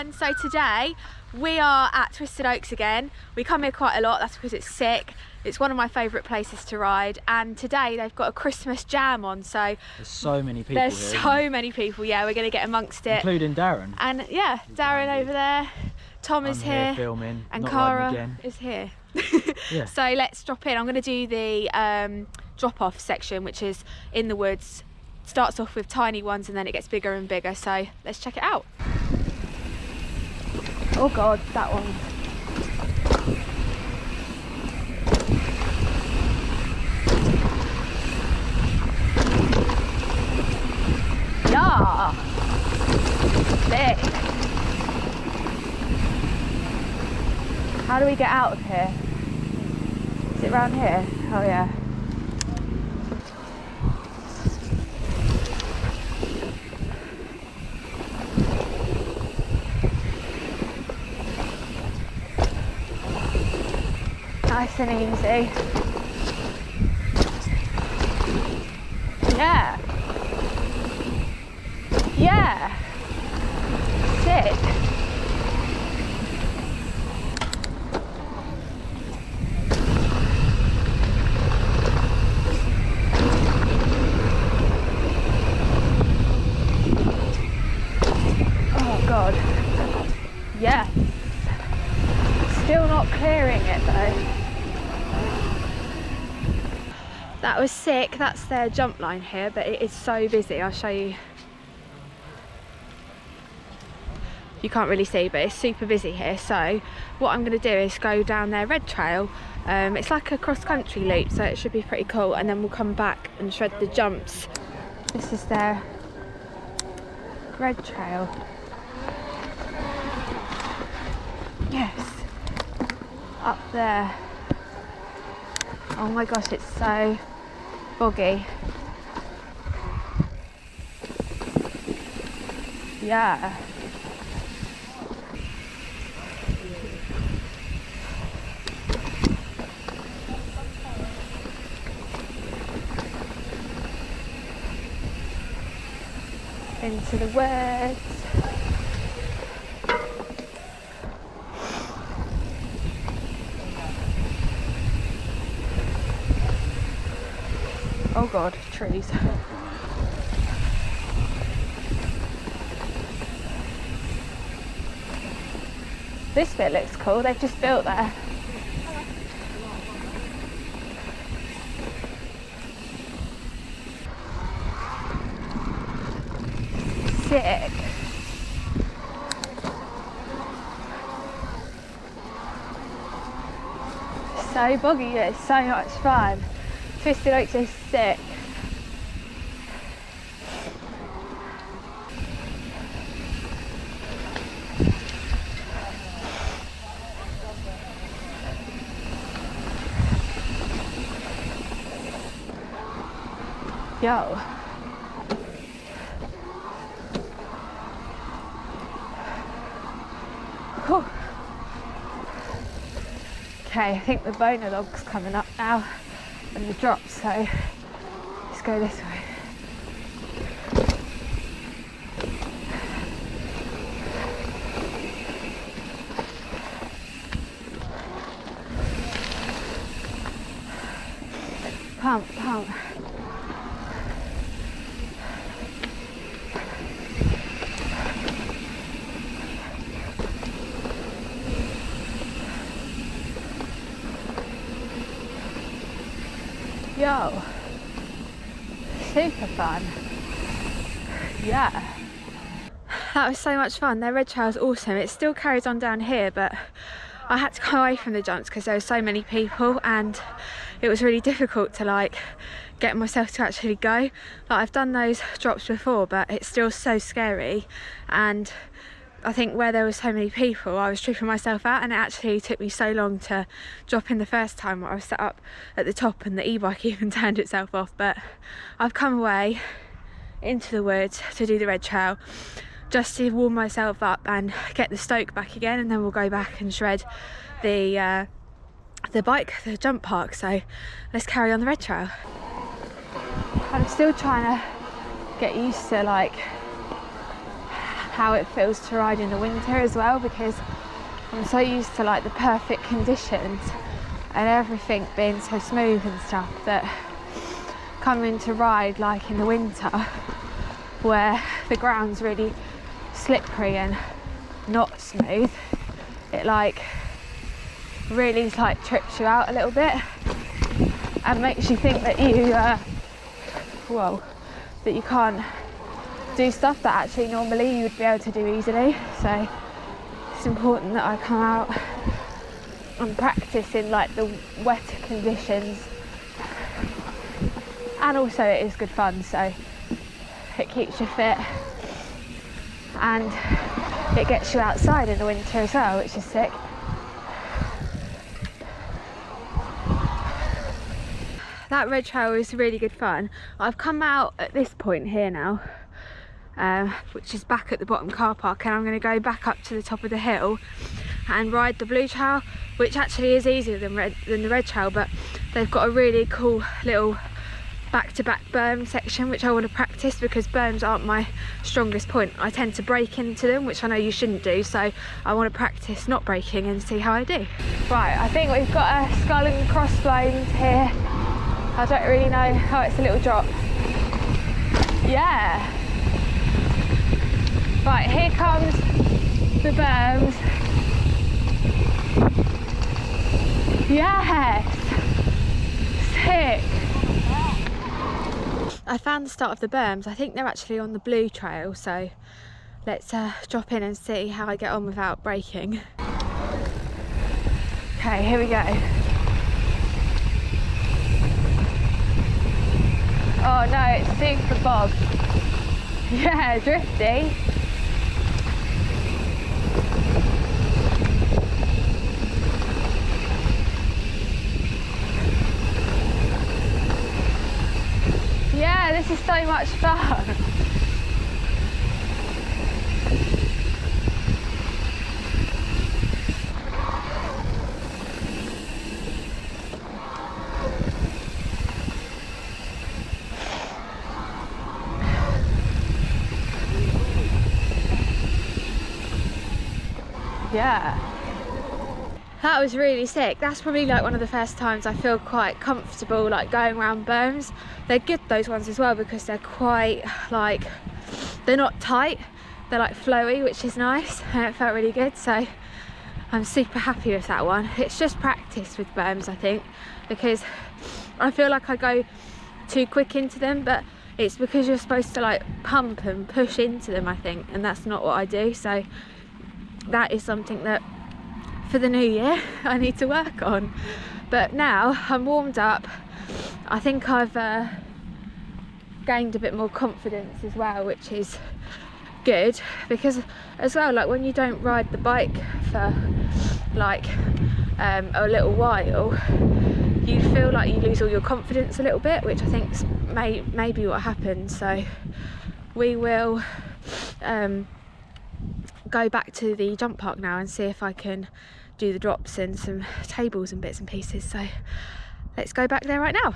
everyone, so today we are at Twisted Oaks again. We come here quite a lot, that's because it's sick. It's one of my favourite places to ride, and today they've got a Christmas jam on, so there's so many people there's here, so many people. Yeah, we're going to get amongst it, including Darren. And yeah, Darren over there, Tom is here filming, and Cara is here. Yeah. So let's drop in. I'm going to do the drop-off section, which is in the woods. Starts off with tiny ones and then it gets bigger and bigger, so let's check it out. Oh god, that one. Yeah, big. How do we get out of here? Is it around here? Oh yeah. Nice and easy. Yeah. Yeah. Sick. Oh God. Yes. Still not clearing it though. That was sick. That's their jump line here, but it is so busy. I'll show you. You can't really see, but it's super busy here. So what I'm going to do is go down their red trail. It's like a cross-country loop, so it should be pretty cool, and then we'll come back and shred the jumps. This is their red trail. Yes, up there. Oh my gosh, it's so boggy. Yeah. Into the woods. Oh God, trees. This bit looks cool, they've just built there. Sick. So boggy, it's so much fun. Twisted Oaks is sick. Yo. Whew. Okay, I think the boner log's coming up now and the drop, so let's go this way. Pump, pump. Yo, super fun. Yeah, that was so much fun. Their red trail is awesome. It still carries on down here, but I had to go away from the jumps because there were so many people and it was really difficult to like get myself to actually go. Like, I've done those drops before, but it's still so scary, and I think where there were so many people I was tripping myself out, and it actually took me so long to drop in the first time where I was set up at the top and the e-bike even turned itself off. But I've come away into the woods to do the red trail just to warm myself up and get the stoke back again, and then we'll go back and shred the bike, the jump park. So let's carry on the red trail. I'm still trying to get used to like how it feels to ride in the winter as well, because I'm so used to like the perfect conditions and everything being so smooth and stuff, that coming to ride like in the winter where the ground's really slippery and not smooth, it like really like trips you out a little bit and makes you think that you that you can't do stuff that actually normally you would be able to do easily. So it's important that I come out and practice in like the wetter conditions, and also it is good fun, so it keeps you fit and it gets you outside in the winter as well, which is sick. That red trail is really good fun. I've come out at this point here now, which is back at the bottom car park, and I'm going to go back up to the top of the hill and ride the blue trail, which actually is easier than the red trail, but they've got a really cool little back-to-back berm section which I want to practice, because berms aren't my strongest point. I tend to break into them, which I know you shouldn't do, so I want to practice not breaking and see how I do. Right, I think we've got a skull and crossbones here. I don't really know how, it's a little drop. Yeah. Right, here comes the berms. Yes! Sick! I found the start of the berms. I think they're actually on the blue trail, so let's drop in and see how I get on without braking. Okay, here we go. Oh no, it's super bob. Yeah, drifty. Yeah, this is so much fun. Yeah, that was really sick. That's probably like one of the first times I feel quite comfortable like going around berms. They're good, those ones as well, because they're quite like, they're not tight, they're like flowy, which is nice, and it felt really good, so I'm super happy with that one. It's just practice with berms, I think, because I feel like I go too quick into them, but it's because you're supposed to like pump and push into them, I think, and that's not what I do. So that is something that for the new year I need to work on. But now I'm warmed up, I think I've gained a bit more confidence as well, which is good, because as well, like when you don't ride the bike for like a little while, you feel like you lose all your confidence a little bit, which I think is maybe what happened. So we will go back to the jump park now and see if I can do the drops and some tables and bits and pieces. So let's go back there right now.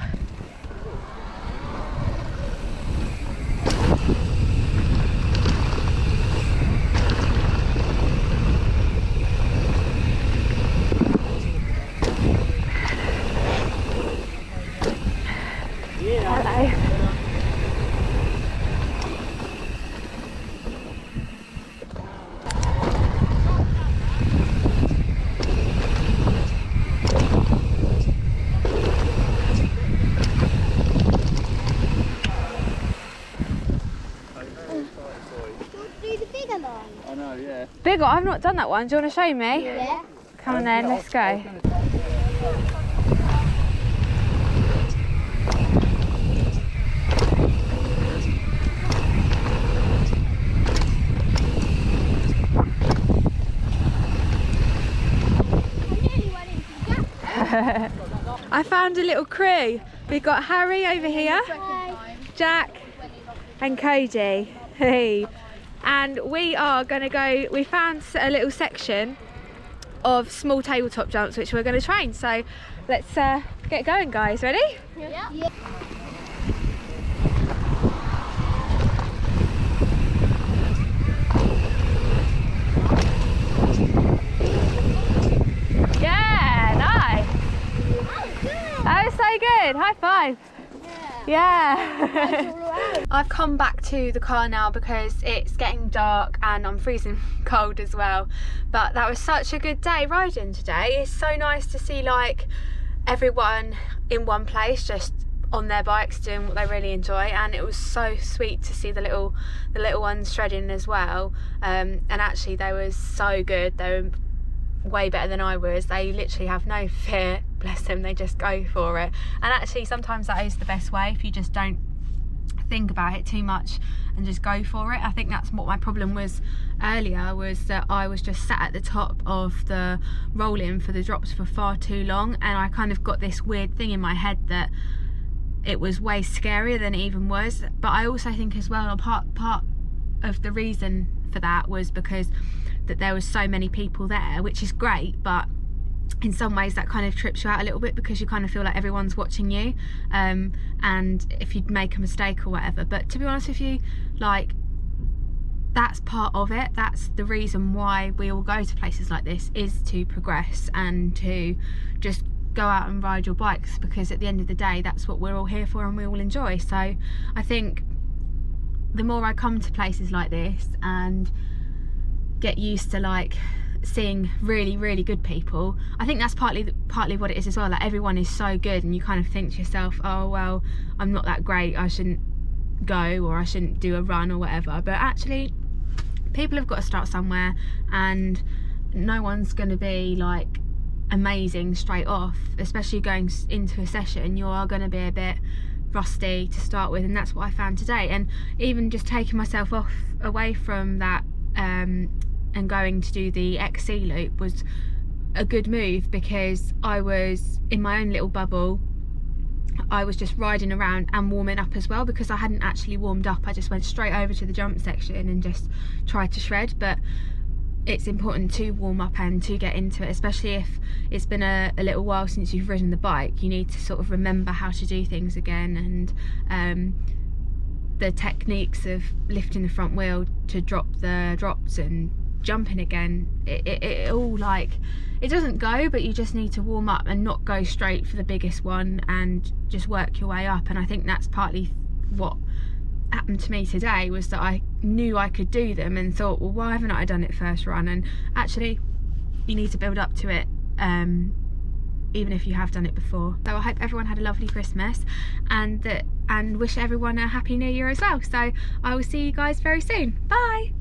Hello. I know, yeah. Big one, I've not done that one. Do you want to show me? Yeah. Come on then, let's go. I found a little crew. We've got Harry over here, Jack and Cody. Hey. And we are going to go, we found a little section of small tabletop jumps which we're going to train. So let's get going, guys. Ready? Yeah. good. High five. Yeah. I've come back to the car now because it's getting dark and I'm freezing cold as well. But that was such a good day riding today. It's so nice to see like everyone in one place, just on their bikes doing what they really enjoy, and it was so sweet to see the little ones shredding as well. And actually they were so good. They were way better than I was. They literally have no fear, bless them, they just go for it. And actually sometimes that is the best way, if you just don't think about it too much and just go for it. I think that's what my problem was earlier, was that I was just sat at the top of the roll-in for the drops for far too long, and I kind of got this weird thing in my head that it was way scarier than it even was. But I also think as well, part of the reason for that was because that there was so many people there, which is great, but in some ways that kind of trips you out a little bit because you kind of feel like everyone's watching you, and if you'd make a mistake or whatever. But to be honest with you, like, that's part of it. That's the reason why we all go to places like this, is to progress and to just go out and ride your bikes, because at the end of the day that's what we're all here for and we all enjoy. So I think the more I come to places like this and get used to like seeing really good people, I think that's partly what it is as well. Like, everyone is so good and you kind of think to yourself, oh well, I'm not that great, I shouldn't go, or I shouldn't do a run or whatever. But actually people have got to start somewhere, and no one's going to be like amazing straight off, especially going into a session. You are going to be a bit rusty to start with, and that's what I found today. And even just taking myself away from that and going to do the XC loop was a good move, because I was in my own little bubble. I was just riding around and warming up as well, because I hadn't actually warmed up. I just went straight over to the jump section and just tried to shred. But it's important to warm up and to get into it, especially if it's been a little while since you've ridden the bike. You need to sort of remember how to do things again, and the techniques of lifting the front wheel to drop the drops and jumping again. It all, like, it doesn't go, but you just need to warm up and not go straight for the biggest one and just work your way up. And I think that's partly what happened to me today, was that I knew I could do them and thought, well, why haven't I done it first run? And actually you need to build up to it, even if you have done it before. So I hope everyone had a lovely Christmas, and wish everyone a happy new year as well. So I will see you guys very soon. Bye.